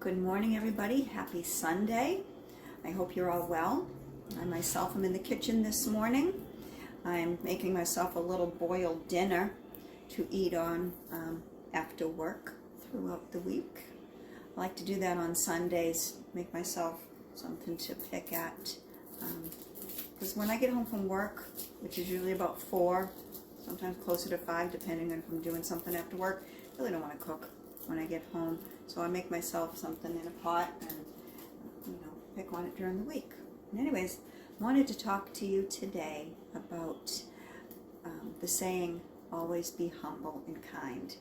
Good morning, everybody. Happy Sunday. I hope you're all well. I myself am in the kitchen this morning. I'm making myself a little boiled dinner to eat on after work throughout the week. I like to do that on Sundays, make myself something to pick at. Because when I get home from work, which is usually about 4, sometimes closer to 5, depending on if I'm doing something after work, I really don't want to cook when I get home. So I make myself something in a pot and, pick on it during the week. And anyways, I wanted to talk to you today about the saying, always be humble and kind.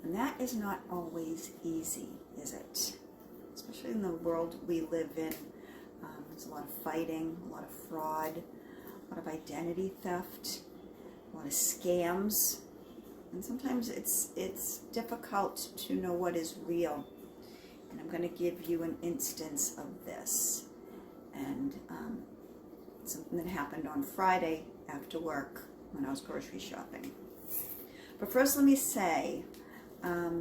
And that is not always easy, is it? Especially in the world we live in. There's a lot of fighting, a lot of fraud, a lot of identity theft, a lot of scams. And sometimes it's difficult to know what is real. And I'm going to give you an instance of this. And something that happened on Friday after work when I was grocery shopping. But first let me say,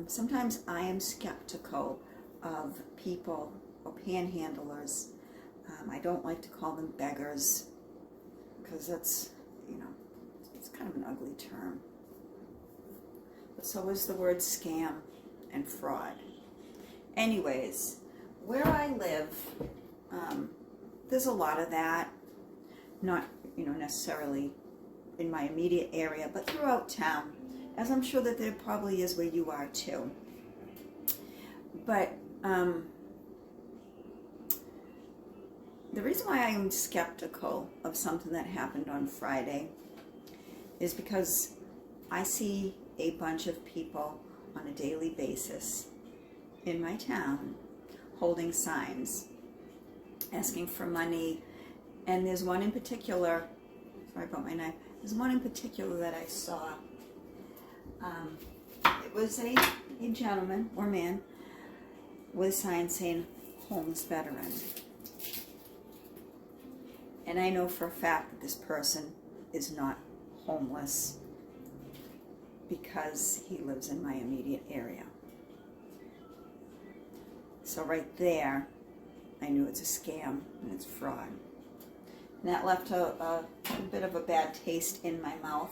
sometimes I am skeptical of people or panhandlers. I don't like to call them beggars because that's, it's kind of an ugly term. But so is the word scam and fraud. Anyways, where I live, there's a lot of that. Not, necessarily in my immediate area, but throughout town, as I'm sure that there probably is where you are too. But the reason why I am skeptical of something that happened on Friday is because I see a bunch of people on a daily basis in my town holding signs asking for money. And there's one in particular, sorry about my knife, there's one in particular that I saw. It was a gentleman or man with a sign saying homeless veteran. And I know for a fact that this person is not homeless because he lives in my immediate area. So right there, I knew it's a scam and it's fraud. And that left a bit of a bad taste in my mouth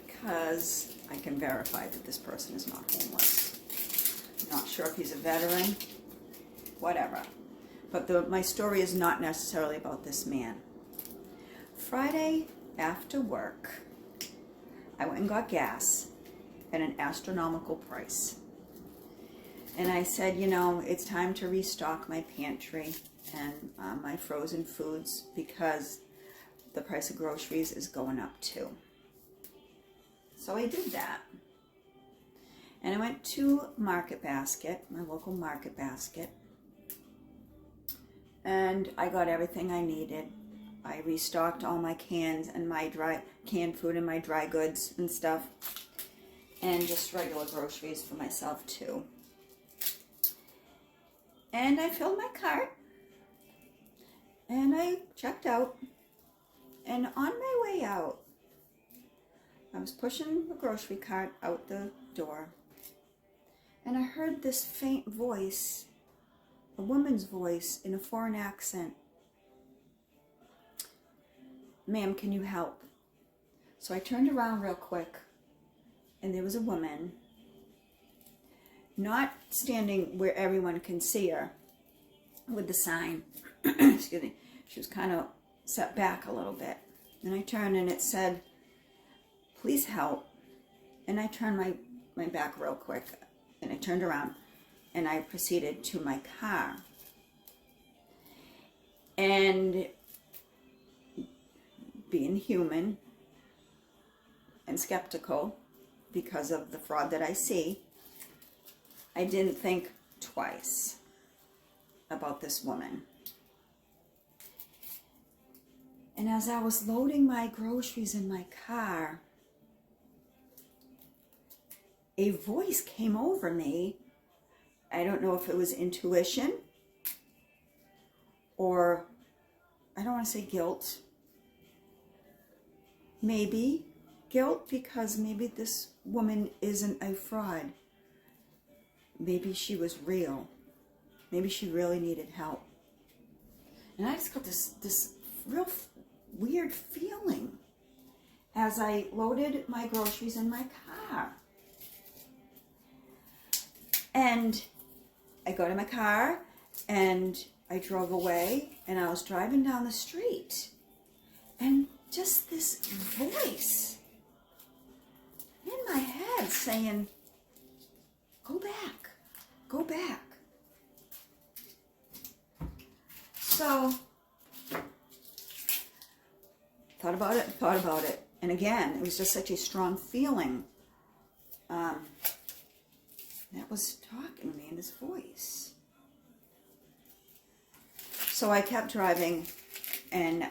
because I can verify that this person is not homeless. I'm not sure if he's a veteran, whatever. But my story is not necessarily about this man. Friday after work, I went and got gas at an astronomical price. And I said, it's time to restock my pantry and my frozen foods because the price of groceries is going up too. So I did that. And I went to Market Basket, my local Market Basket, and I got everything I needed. I restocked all my cans and my canned food and my dry goods and stuff, and just regular groceries for myself too. And I filled my cart, and I checked out, and on my way out, I was pushing the grocery cart out the door, and I heard this faint voice, a woman's voice in a foreign accent. Ma'am, can you help? So I turned around real quick, and there was a woman, not standing where everyone can see her with the sign. Excuse me. She was kind of set back a little bit. And I turned and it said, please help. And I turned my back real quick, and I turned around and I proceeded to my car. And being human and skeptical because of the fraud that I see, I didn't think twice about this woman. And as I was loading my groceries in my car, a voice came over me. I don't know if it was intuition or, I don't want to say guilt. Maybe guilt because maybe this woman isn't a fraud. maybe she was real. Maybe she really needed help. And I just got this real weird feeling as I loaded my groceries in my car. And I got in my car and I drove away, and I was driving down the street, and just this voice in my head saying, go back, go back. So, thought about it. And again, it was just such a strong feeling that was talking to me in this voice. So I kept driving, and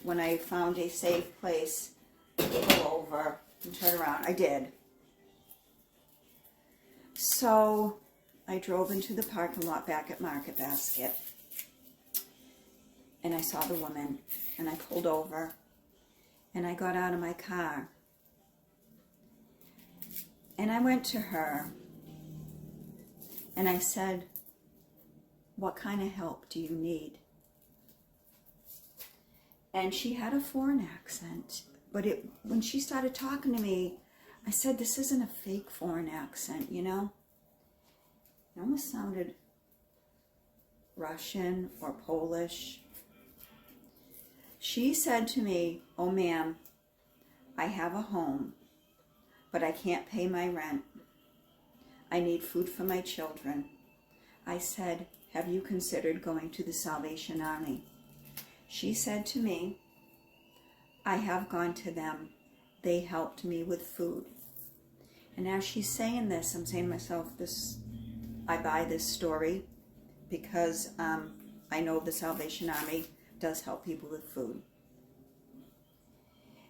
when I found a safe place to pull over and turn around, I did. So I drove into the parking lot back at Market Basket, and I saw the woman, and I pulled over, and I got out of my car, and I went to her, and I said, what kind of help do you need? And she had a foreign accent, but when she started talking to me, I said, this isn't a fake foreign accent, you know? It almost sounded Russian or Polish. She said to me, oh ma'am, I have a home, but I can't pay my rent. I need food for my children. I said, have you considered going to the Salvation Army? She said to me, I have gone to them. They helped me with food. And as she's saying this, I'm saying to myself, I buy this story because I know the Salvation Army does help people with food.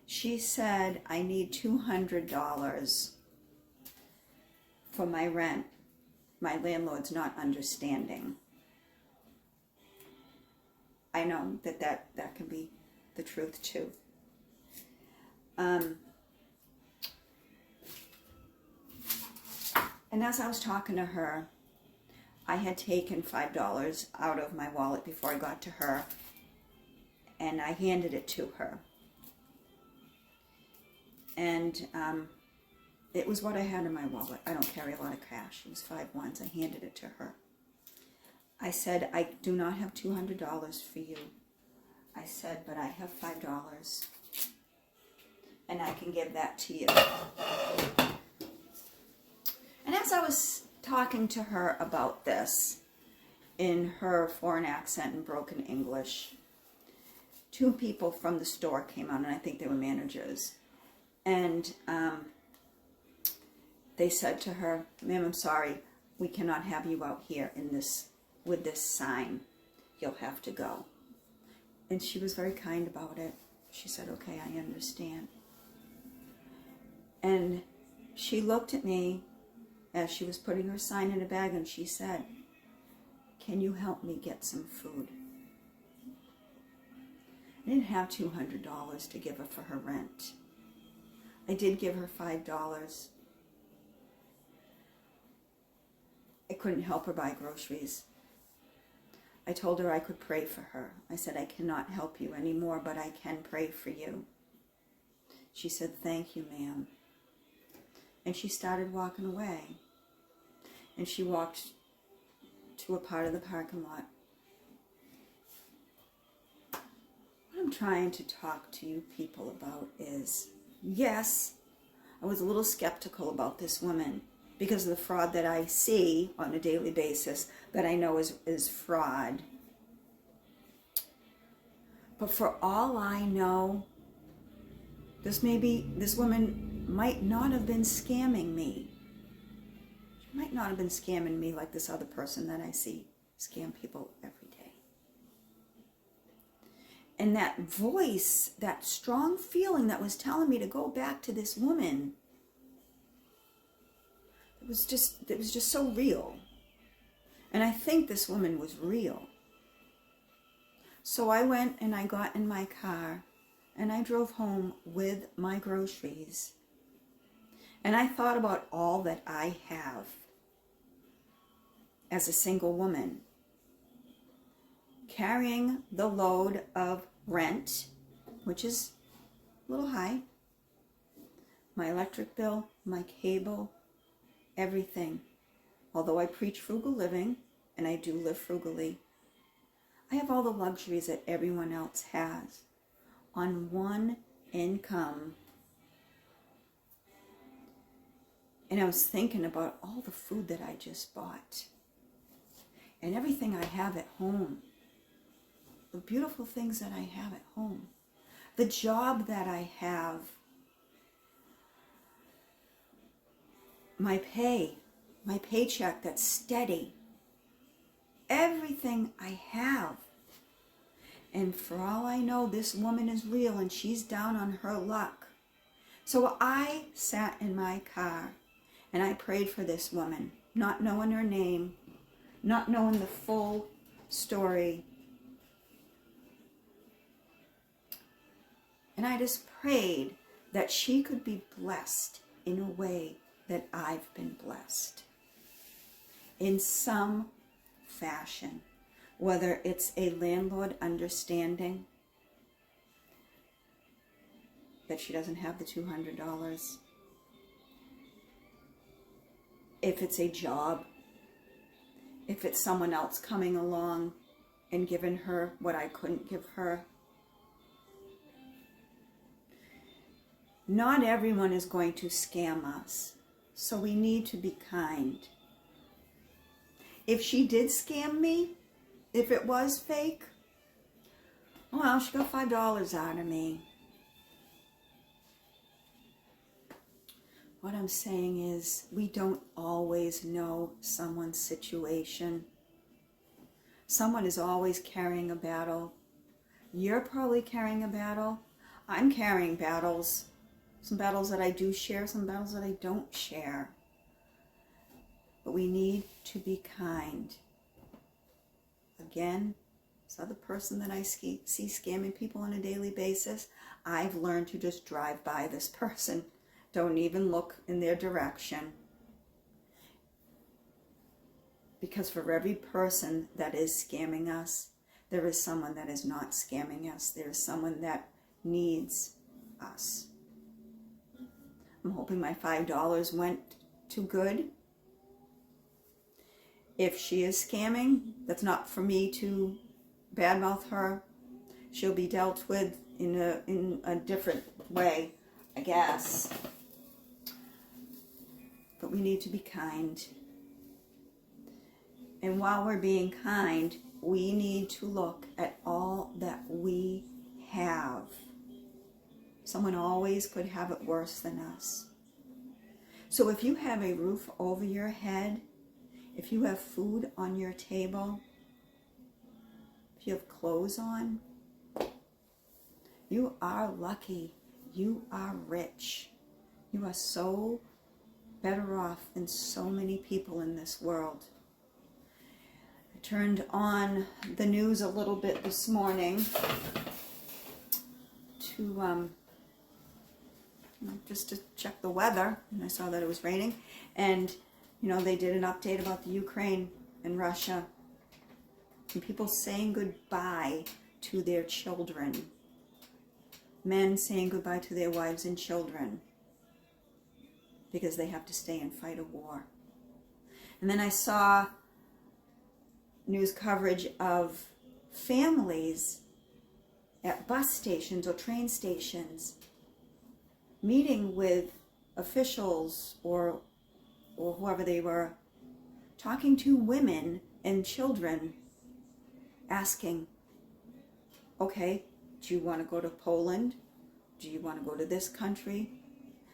She said, I need $200 for my rent. My landlord's not understanding. I know that can be the truth too. And as I was talking to her, I had taken $5 out of my wallet before I got to her, and I handed it to her. And it was what I had in my wallet. I don't carry a lot of cash. It was 5 ones. I handed it to her. I said, I do not have $200 for you. I said, but I have $5, and I can give that to you. And as I was talking to her about this, in her foreign accent and broken English, 2 people from the store came out, and I think they were managers. And they said to her, ma'am, I'm sorry, we cannot have you out here with this sign. You'll have to go. And she was very kind about it. She said, okay, I understand. And she looked at me as she was putting her sign in a bag, and she said, can you help me get some food? I didn't have $200 to give her for her rent. I did give her $5. I couldn't help her buy groceries. I told her I could pray for her. I said, I cannot help you anymore, but I can pray for you. She said, thank you, ma'am. And she started walking away. And she walked to a part of the parking lot. What I'm trying to talk to you people about is, yes, I was a little skeptical about this woman because of the fraud that I see on a daily basis that I know is fraud. But for all I know, this woman might not have been scamming me. She might not have been scamming me like this other person that I see scam people every day. And that voice, that strong feeling that was telling me to go back to this woman, it was just so real. And I think this woman was real. So I went and I got in my car and I drove home with my groceries. And I thought about all that I have. as a single woman, carrying the load of rent, which is a little high, my electric bill, my cable, everything. Although I preach frugal living, and I do live frugally, I have all the luxuries that everyone else has on one income. And I was thinking about all the food that I just bought and everything I have at home, the beautiful things that I have at home, the job that I have, my paycheck that's steady, everything I have. And for all I know, this woman is real and she's down on her luck. So I sat in my car and I prayed for this woman, not knowing her name, not knowing the full story. And I just prayed that she could be blessed in a way that I've been blessed. In some fashion, whether it's a landlord understanding that she doesn't have the $200, if it's a job, if it's someone else coming along and giving her what I couldn't give her. Not everyone is going to scam us, so we need to be kind. If she did scam me, if it was fake, well, she got $5 out of me. What I'm saying is, we don't always know someone's situation. Someone is always carrying a battle. You're probably carrying a battle. I'm carrying battles. Some battles that I do share, some battles that I don't share. But we need to be kind. Again, this other person that I see scamming people on a daily basis, I've learned to just drive by this person. Don't even look in their direction. Because for every person that is scamming us, there is someone that is not scamming us. There is someone that needs us. I'm hoping my $5 went to good. If she is scamming, that's not for me to badmouth her. She'll be dealt with in a different way, I guess. But we need to be kind. And while we're being kind, we need to look at all that we have. Someone always could have it worse than us. So if you have a roof over your head, if you have food on your table, if you have clothes on, you are lucky. You are rich. You are so better off than so many people in this world. I turned on the news a little bit this morning to just to check the weather, and I saw that it was raining, and they did an update about the Ukraine and Russia and people saying goodbye to their children, men saying goodbye to their wives and children because they have to stay and fight a war. And then I saw news coverage of families at bus stations or train stations meeting with officials or whoever they were, talking to women and children, asking, okay, do you want to go to Poland? Do you want to go to this country?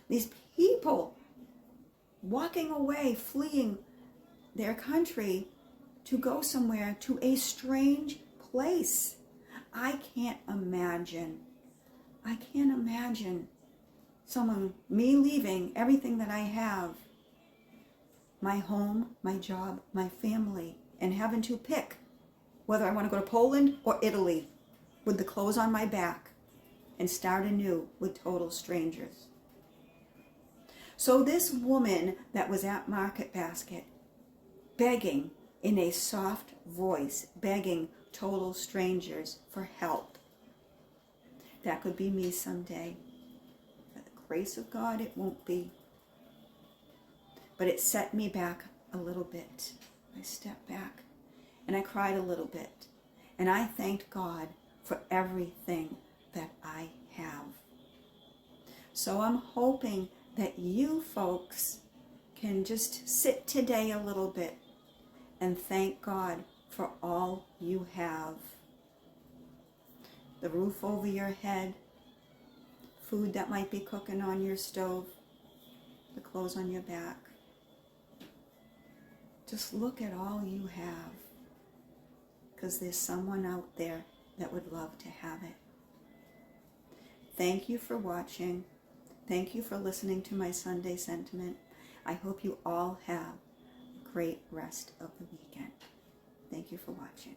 These people walking away, fleeing their country to go somewhere, to a strange place. I can't imagine me leaving everything that I have, my home, my job, my family, and having to pick whether I want to go to Poland or Italy with the clothes on my back and start anew with total strangers. So this woman that was at Market Basket begging in a soft voice, begging total strangers for help. That could be me someday. By the grace of God, it won't be. But it set me back a little bit. I stepped back and I cried a little bit. And I thanked God for everything that I have. So I'm hoping that you folks can just sit today a little bit and thank God for all you have. The roof over your head, food that might be cooking on your stove, the clothes on your back. Just look at all you have, because there's someone out there that would love to have it. Thank you for watching. Thank you for listening to my Sunday sentiment. I hope you all have a great rest of the weekend. Thank you for watching.